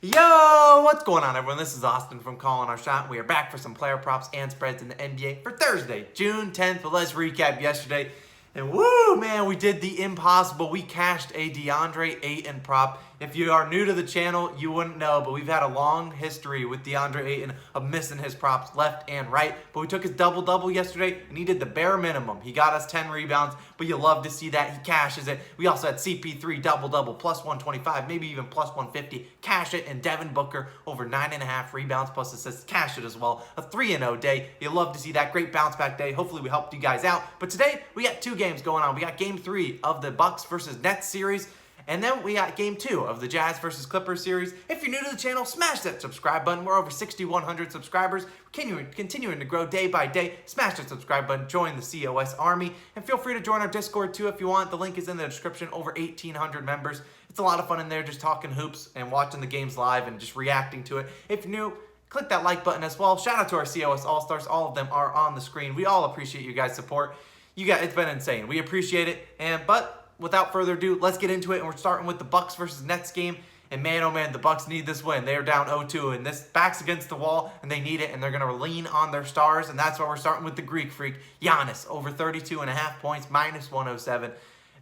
Yo, what's going on, everyone? This is Austin from Calling Our Shot. We are back for some player props and spreads in the NBA for Thursday, June 10th. But let's recap yesterday. And woo, man, we did the impossible. We cashed a DeAndre Ayton prop. If you are new to the channel, you wouldn't know, but we've had a long history with DeAndre Ayton of missing his props left and right. But we took his double-double yesterday, and he did the bare minimum. He got us 10 rebounds, but you love to see that. He cashes it. We also had CP3 double-double, plus 125, maybe even plus 150. Cash it, and Devin Booker over 9.5 rebounds plus assists. Cash it as well. A 3-0 day. You love to see that. Great bounce-back day. Hopefully we helped you guys out. But today, we got two games going on. We got Game 3 of the Bucks versus Nets series. And then we got Game 2 of the Jazz versus Clippers series. If you're new to the channel, smash that subscribe button. We're over 6,100 subscribers. Continuing to grow day by day. Smash that subscribe button. Join the COS Army. And feel free to join our Discord too if you want. The link is in the description. Over 1,800 members. It's a lot of fun in there just talking hoops and watching the games live and just reacting to it. If you're new, click that like button as well. Shout out to our COS All-Stars. All of them are on the screen. We all appreciate you guys' support. It's been insane. We appreciate it. But without further ado, let's get into it, and we're starting with the Bucks versus Nets game. And man, oh man, the Bucks need this win. They're down 0-2, and this back's against the wall, and they need it, and they're going to lean on their stars, and that's why we're starting with the Greek freak, Giannis, over 32.5 points, minus 107.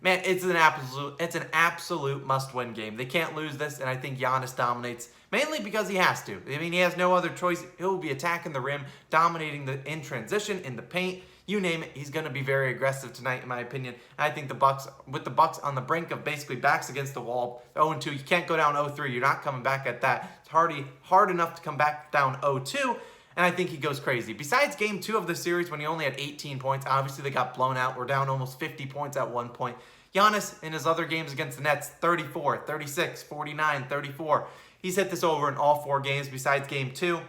Man, it's an absolute must-win game. They can't lose this, and I think Giannis dominates, mainly because he has to. I mean, he has no other choice. He'll be attacking the rim, dominating in transition, in the paint. You name it, he's going to be very aggressive tonight, in my opinion. And I think with the Bucks on the brink of basically backs against the wall, 0-2, you can't go down 0-3. You're not coming back at that. It's hard enough to come back down 0-2, and I think he goes crazy. Besides Game 2 of the series, when he only had 18 points, obviously they got blown out. We're down almost 50 points at one point. Giannis, in his other games against the Nets, 34, 36, 49, 34. He's hit this over in all 4 games besides Game 2.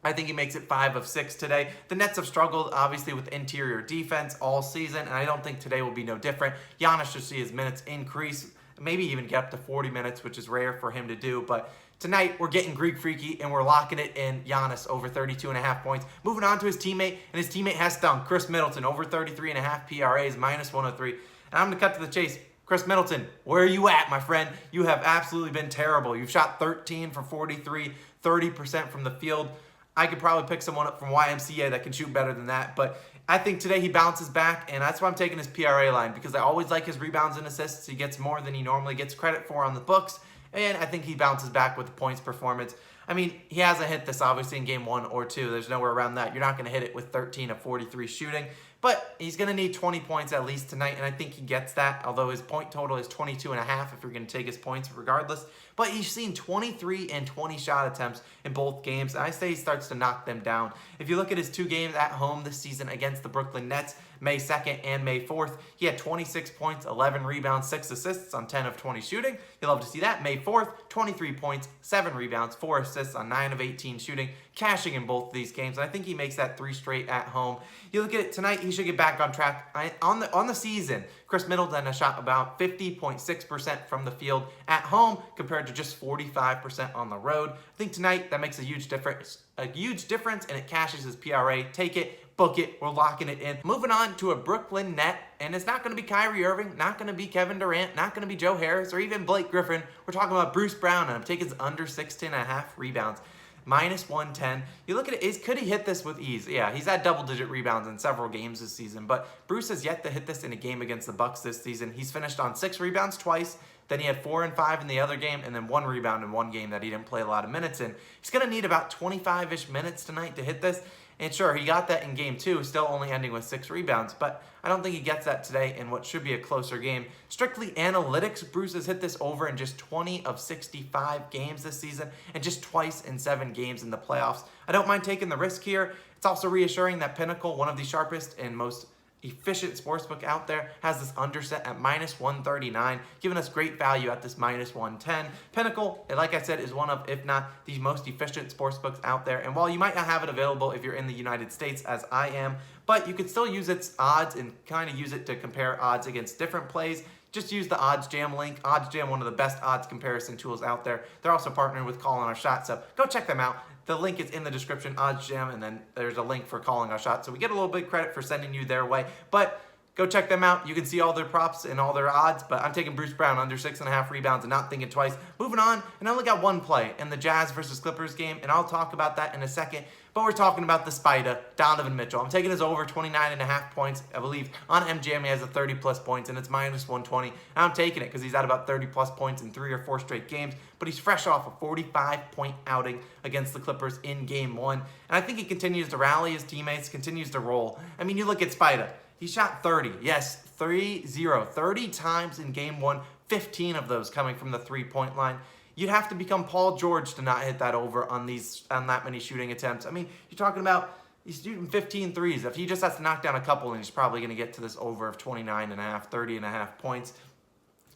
I think he makes it 5 of 6 today. The Nets have struggled, obviously, with interior defense all season, and I don't think today will be no different. Giannis should see his minutes increase, maybe even get up to 40 minutes, which is rare for him to do. But tonight, we're getting Greek freaky, and we're locking it in Giannis over 32.5 points. Moving on to his teammate, and his teammate has stunk. Chris Middleton, over 33.5 PRAs, minus 103. And I'm going to cut to the chase. Chris Middleton, where are you at, my friend? You have absolutely been terrible. You've shot 13 for 43, 30% from the field. I could probably pick someone up from YMCA that can shoot better than that, but I think today he bounces back, and that's why I'm taking his PRA line, because I always like his rebounds and assists. He gets more than he normally gets credit for on the books, and I think he bounces back with the points performance. I mean, he hasn't hit this, obviously, in Game 1 or 2. There's nowhere around that. You're not going to hit it with 13 of 43 shooting, but he's going to need 20 points at least tonight, and I think he gets that, although his point total is 22.5 if you're going to take his points regardless. But he's seen 23 and 20 shot attempts in both games, and I say he starts to knock them down. If you look at his 2 games at home this season against the Brooklyn Nets, May 2nd and May 4th, he had 26 points, 11 rebounds, 6 assists on 10 of 20 shooting. You'll love to see that. May 4th, 23 points, 7 rebounds, 4 assists on 9 of 18 shooting, cashing in both of these games. And I think he makes that 3 straight at home. You look at it tonight, he should get back on track. On the season, Chris Middleton has shot about 50.6% from the field at home compared to just 45% on the road. I think tonight that makes a huge difference, and it cashes his PRA. Take it. Book it. We're locking it in. Moving on to a Brooklyn Net, and it's not going to be Kyrie Irving, not going to be Kevin Durant, not going to be Joe Harris, or even Blake Griffin. We're talking about Bruce Brown, and I'm taking his under 16.5 rebounds. Minus 110. You look at it, could he hit this with ease? Yeah, he's had double-digit rebounds in several games this season, but Bruce has yet to hit this in a game against the Bucks this season. He's finished on 6 rebounds twice, then he had 4 and 5 in the other game, and then 1 rebound in one game that he didn't play a lot of minutes in. He's going to need about 25-ish minutes tonight to hit this. And sure, he got that in Game 2, still only ending with 6 rebounds, but I don't think he gets that today in what should be a closer game. Strictly analytics, Bruce has hit this over in just 20 of 65 games this season, and just twice in 7 games in the playoffs. I don't mind taking the risk here. It's also reassuring that Pinnacle, one of the sharpest and most efficient sportsbook out there, has this under set at minus 139, giving us great value at this minus 110. Pinnacle, like I said, is one of, if not the most efficient sportsbooks out there. And while you might not have it available if you're in the United States, as I am, but you could still use its odds and kind of use it to compare odds against different plays. Just use the Odds Jam link. Odds Jam, one of the best odds comparison tools out there. They're also partnering with Calling Our Shot, so go check them out. The link is in the description, Odds Jam, and then there's a link for Calling Our Shot. So we get a little bit of credit for sending you their way. But Go check them out. You can see all their props and all their odds, but I'm taking Bruce Brown under 6.5 rebounds and not thinking twice. Moving on, and I only got one play in the Jazz versus Clippers game, and I'll talk about that in a second. But we're talking about the Spider, Donovan Mitchell. I'm taking his over 29.5 points. I believe on MGM he has a 30-plus points, and it's minus 120. And I'm taking it because he's at about 30-plus points in 3 or 4 straight games. But he's fresh off a 45-point outing against the Clippers in Game 1. And I think he continues to rally his teammates, continues to roll. I mean, you look at Spider. He shot 30. Yes, 30 times in Game 1, 15 of those coming from the three-point line. You'd have to become Paul George to not hit that over on that many shooting attempts. I mean, you're talking about he's shooting 15 threes. If he just has to knock down a couple, then he's probably going to get to this over of 29.5, 30.5 points.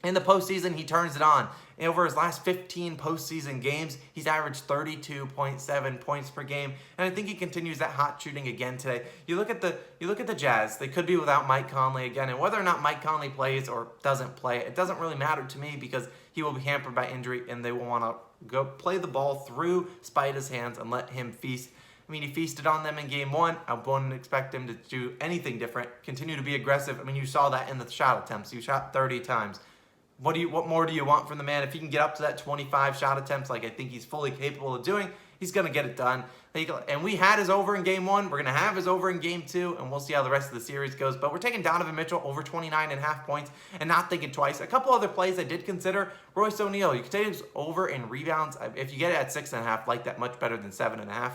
In the postseason, he turns it on. Over his last 15 postseason games, he's averaged 32.7 points per game, and I think he continues that hot shooting again today. You look at the Jazz; they could be without Mike Conley again, and whether or not Mike Conley plays or doesn't play, it doesn't really matter to me because he will be hampered by injury, and they will want to go play the ball through Spider's hands and let him feast. I mean, he feasted on them in Game 1. I wouldn't expect him to do anything different. Continue to be aggressive. I mean, you saw that in the shot attempts. You shot 30 times. What more do you want from the man? If he can get up to that 25 shot attempts like I think he's fully capable of doing, he's going to get it done. And we had his over in Game 1. We're going to have his over in Game 2, and we'll see how the rest of the series goes. But we're taking Donovan Mitchell over 29.5 points and not thinking twice. A couple other plays I did consider. Royce O'Neal, you can take his over in rebounds. If you get it at 6.5, like that much better than 7.5.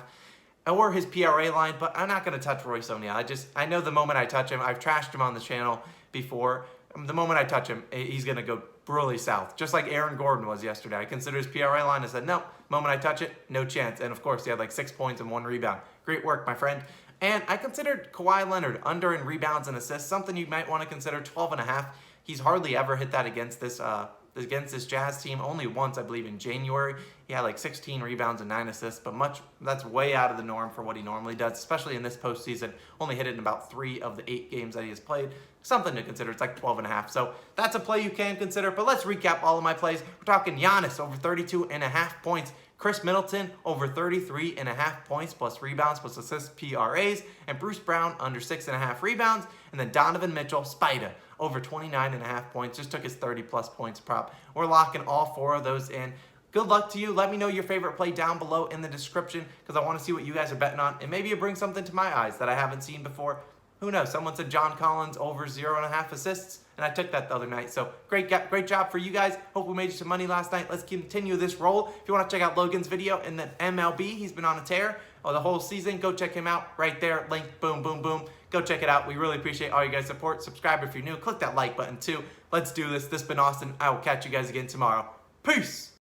Or his PRA line, but I'm not going to touch Royce O'Neal. I know the moment I touch him, I've trashed him on the channel before. The moment I touch him, he's going to go brutally south, just like Aaron Gordon was yesterday. I considered his PRA line. I said, no, moment I touch it, no chance. And of course, he had like 6 points and 1 rebound. Great work, my friend. And I considered Kawhi Leonard under in rebounds and assists, something you might want to consider, 12.5. He's hardly ever hit that against this Jazz team. Only once, I believe, in January. He had like 16 rebounds and 9 assists, but that's way out of the norm for what he normally does, especially in this postseason. Only hit it in about 3 of the 8 games that he has played. Something to consider. It's like 12.5. So that's a play you can consider. But let's recap all of my plays. We're talking Giannis over 32.5 points. Chris Middleton over 33.5 points plus rebounds plus assists PRAs. And Bruce Brown under 6.5 rebounds. And then Donovan Mitchell, Spider, over 29.5 points. Just took his 30-plus points prop. We're locking all 4 of those in. Good luck to you. Let me know your favorite play down below in the description because I want to see what you guys are betting on. And maybe you bring something to my eyes that I haven't seen before. Who knows? Someone said John Collins over 0.5 assists, and I took that the other night. So great job for you guys. Hope we made you some money last night. Let's continue this roll. If you want to check out Logan's video in the MLB, he's been on a tear the whole season. Go check him out right there. Link, boom, boom, boom. Go check it out. We really appreciate all you guys' support. Subscribe if you're new. Click that like button too. Let's do this. This has been Austin. I will catch you guys again tomorrow. Peace.